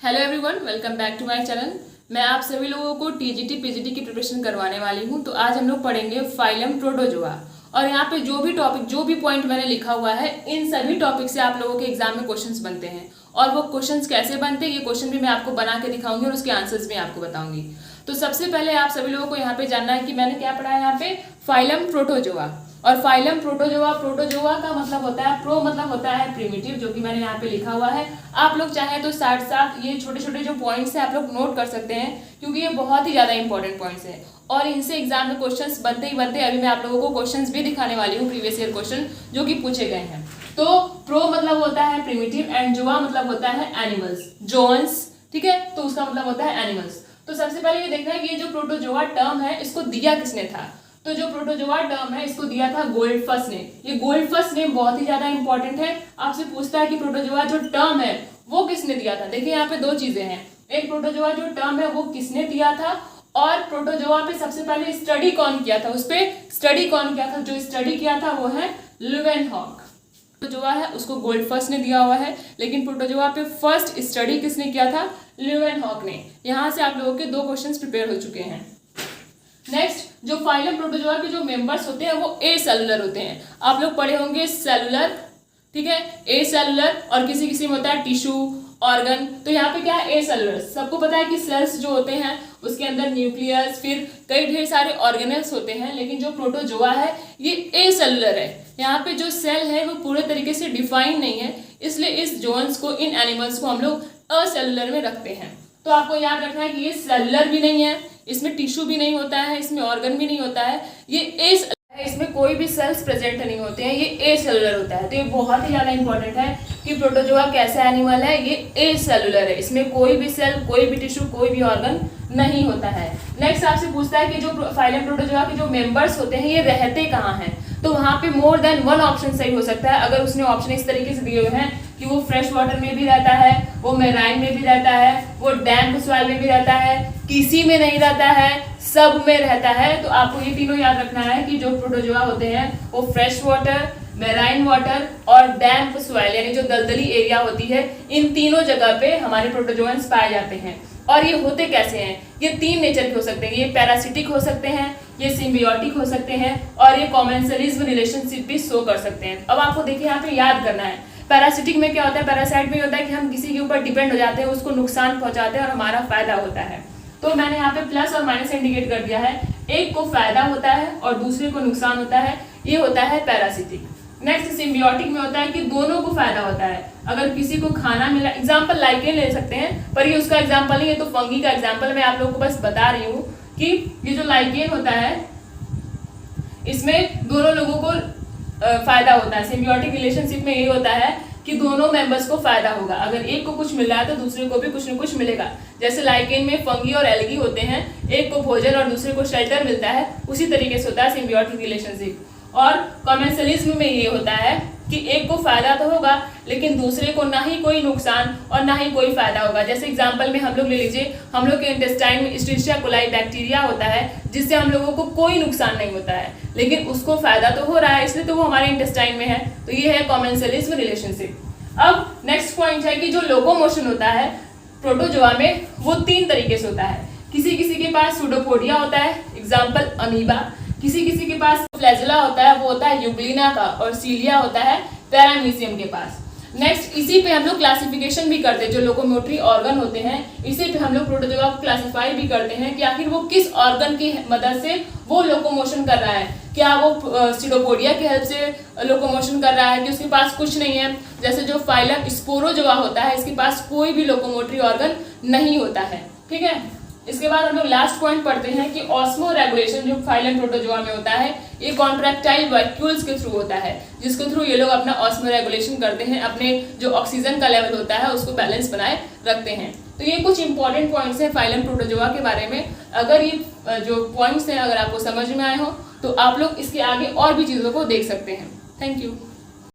Hello everyone, welcome back to my channel. मैं आप सभी लोगों को टीजीटी पीजीटी की प्रिपरेशन करवाने वाली हूं। तो आज हम लोग पढ़ेंगे फाइलम प्रोटोजोआ। और यहाँ पे जो भी टॉपिक, जो भी पॉइंट मैंने लिखा हुआ है, इन सभी टॉपिक से आप लोगों के एग्जाम में क्वेश्चंस बनते हैं। और वो क्वेश्चंस कैसे बनते हैं, ये क्वेश्चन भी मैं आपको बना के दिखाऊंगी और उसके आंसर्स भी आपको बताऊंगी। तो सबसे पहले आप सभी लोगों को यहाँ पे जानना है कि मैंने क्या पढ़ा है यहाँ पे, फाइलम प्रोटोजोआ। और फाइलम प्रोटोजोआ, प्रोटोजोआ का मतलब होता है, प्रो मतलब होता है प्रिमिटिव, जो कि मैंने यहाँ पे लिखा हुआ है। आप लोग चाहें तो साथ साथ ये छोटे छोटे जो पॉइंट्स हैं आप लोग नोट कर सकते हैं, क्योंकि ये बहुत ही ज्यादा इंपॉर्टेंट पॉइंट्स हैं और इनसे एग्जाम में क्वेश्चंस बनते ही बनते। अभी मैं आप लोगों को क्वेश्चंस भी दिखाने वाली हूँ, प्रीवियस ईयर क्वेश्चन जो कि पूछे गए हैं। तो प्रो मतलब होता है प्रिमिटिव एंड जोआ मतलब होता है एनिमल्स, जोन्स, ठीक है। तो उसका मतलब होता है एनिमल्स। तो सबसे पहले ये देखना है कि ये जो प्रोटोजोआ टर्म है इसको दिया किसने था। तो जो प्रोटोजोआ टर्म है इसको दिया था गोल्डफस ने। ये गोल्डफस ने बहुत ही ज्यादा इंपॉर्टेंट है। आपसे पूछता है कि प्रोटोजोआ जो टर्म है वो किसने दिया था। देखिए यहाँ पे दो चीजें हैं, एक प्रोटोजोआ जो टर्म है वो किसने दिया था, और प्रोटोजोआ पे सबसे पहले स्टडी कौन किया था, उस पे स्टडी कौन किया था। जो स्टडी किया था वो है ल्यूवेनहॉक। प्रोटोजोआ है उसको गोल्डफस ने दिया हुआ है, लेकिन प्रोटोजोआ पे फर्स्ट स्टडी किसने किया था, ल्यूवेनहॉक ने। यहाँ से आप लोगों के दो क्वेश्चन प्रिपेयर हो चुके हैं। नेक्स्ट, जो फाइलम प्रोटोजोआ के जो मेंबर्स होते हैं वो ए सेलुलर होते हैं। आप लोग पढ़े होंगे सेलुलर, ठीक है, ए सेलुलर, और किसी किसी में होता है टिश्यू, ऑर्गन। तो यहाँ पे क्या है, ए सेलुलर। सबको पता है कि सेल्स जो होते हैं उसके अंदर न्यूक्लियस, फिर कई ढेर सारे ऑर्गेनेल्स होते हैं, लेकिन जो प्रोटोजोआ है ये ए सेलुलर है। यहाँ पे जो सेल है वो पूरे तरीके से डिफाइन नहीं है, इसलिए इस जोन्स को, इन एनिमल्स को हम लोग असेलुलर में रखते हैं। तो आपको याद रखना है कि ये सेलुलर भी नहीं है, इसमें टिश्यू भी नहीं होता है, इसमें ऑर्गन भी नहीं होता है, ये ए सेलुलर है, इसमें कोई भी सेल्स प्रेजेंट नहीं होते हैं, ये ए सेलुलर होता है। तो ये बहुत ही ज्यादा इंपॉर्टेंट है कि प्रोटोजोआ कैसा एनिमल है, ये ए सेलुलर है, इसमें कोई भी सेल, कोई भी टिश्यू, कोई भी ऑर्गन नहीं होता है। नेक्स्ट आपसे पूछता है कि जो फाइलम प्रोटोजोआ के जो मेंबर्स होते हैं ये रहते कहाँ हैं। तो वहां पे मोर देन वन ऑप्शन सही हो सकता है, अगर उसने ऑप्शन इस तरीके से दिए हुए हैं कि वो फ्रेश वाटर में भी रहता है, वो मेराइन में भी रहता है, वो डैम्प सॉइल में भी रहता है, किसी में नहीं रहता है, सब में रहता है। तो आपको ये तीनों याद रखना है कि जो प्रोटोजोआ होते हैं वो फ्रेश वाटर, मेराइन वाटर और डैम्प सॉइल, यानी जो दलदली एरिया होती है, इन तीनों जगह पे हमारे प्रोटोजोएंस पाए जाते हैं। और ये होते कैसे हैं, ये तीन नेचर के हो सकते हैं, ये पैरासिटिक हो सकते हैं, ये सिम्बियोटिक हो सकते हैं, और ये कॉमेंसलिज्म रिलेशनशिप भी शो कर सकते हैं। अब आपको देखिए यहाँ पे याद करना है, पैरासिटिक में क्या होता है, पैरासाइट में होता है कि हम किसी के ऊपर डिपेंड हो जाते हैं, उसको नुकसान पहुंचाते हैं और हमारा फायदा होता है। तो मैंने यहाँ पे प्लस और माइनस इंडिकेट कर दिया है, एक को फायदा होता है और दूसरे को नुकसान होता है, ये होता है पैरासिटिक। नेक्स्ट सिम्बियोटिक में होता है कि दोनों को फायदा होता है। अगर किसी को खाना मिला, एग्जाम्पल लाइकेन ले सकते हैं, पर ये उसका एग्जाम्पल नहीं है, तो फंगी का एग्जाम्पल मैं आप लोगों को बस बता रही हूँ कि ये जो लाइकेन होता है इसमें दोनों लोगों को फायदा होता है। सिम्बियोटिक रिलेशनशिप में ये होता है कि दोनों मेंबर्स को फायदा होगा, अगर एक को कुछ मिल रहा है तो दूसरे को भी कुछ न कुछ मिलेगा। जैसे लाइकेन में फंगी और एल्गी होते हैं, एक को भोजन और दूसरे को शेल्टर मिलता है, उसी तरीके से होता है सिम्बियोटिक रिलेशनशिप। और कॉमेंसलिज्म में ये होता है कि एक को फायदा तो होगा लेकिन दूसरे को ना ही कोई नुकसान और ना ही कोई फायदा होगा। जैसे एग्जांपल में हम लोग ले लीजिए, हम लोग के इंटेस्टाइन में एस्चेरिचिया कोलाई बैक्टीरिया होता है, जिससे हम लोगों को कोई नुकसान नहीं होता है, लेकिन उसको फायदा तो हो रहा है, इसलिए तो वो हमारे इंटेस्टाइन में है। तो ये है कॉमेंसलिज्म रिलेशनशिप। अब नेक्स्ट पॉइंट है कि जो लोकोमोशन होता है प्रोटोजोआ में वो तीन तरीके से होता है। किसी किसी के पास सूडोपोडिया होता है, एग्जाम्पल अमीबा, किसी किसी के पास फ्लैजेला होता है, वो होता है यूग्लिना का, और सीलिया होता है पैरामीशियम के पास। नेक्स्ट इसी पे हम लोग क्लासिफिकेशन भी करते हैं, जो लोकोमोटरी ऑर्गन होते हैं इसी पे हम लोग प्रोटोजोआ को क्लासिफाई भी करते हैं कि आखिर वो किस ऑर्गन की मदद से वो लोकोमोशन कर रहा है। क्या वो सीडोपोडिया की हेल्प से लोकोमोशन कर रहा है कि उसके पास कुछ नहीं है। जैसे जो फाइलम स्पोरोजोआ होता है इसके पास कोई भी लोकोमोटरी ऑर्गन नहीं होता है, ठीक है। इसके बाद हम लोग लास्ट पॉइंट पढ़ते हैं कि ऑस्मो रेगुलेशन जो फाइलम प्रोटोजोआ में होता है ये कॉन्ट्रैक्टाइल वैक्यूल्स के थ्रू होता है, जिसके थ्रू ये लोग अपना ऑस्मो रेगुलेशन करते हैं, अपने जो ऑक्सीजन का लेवल होता है उसको बैलेंस बनाए रखते हैं। तो ये कुछ इंपॉर्टेंट पॉइंट्स हैं फाइलम प्रोटोजोआ के बारे में। अगर ये जो पॉइंट्स हैं अगर आपको समझ में आए हो तो आप लोग इसके आगे और भी चीज़ों को देख सकते हैं। Thank you.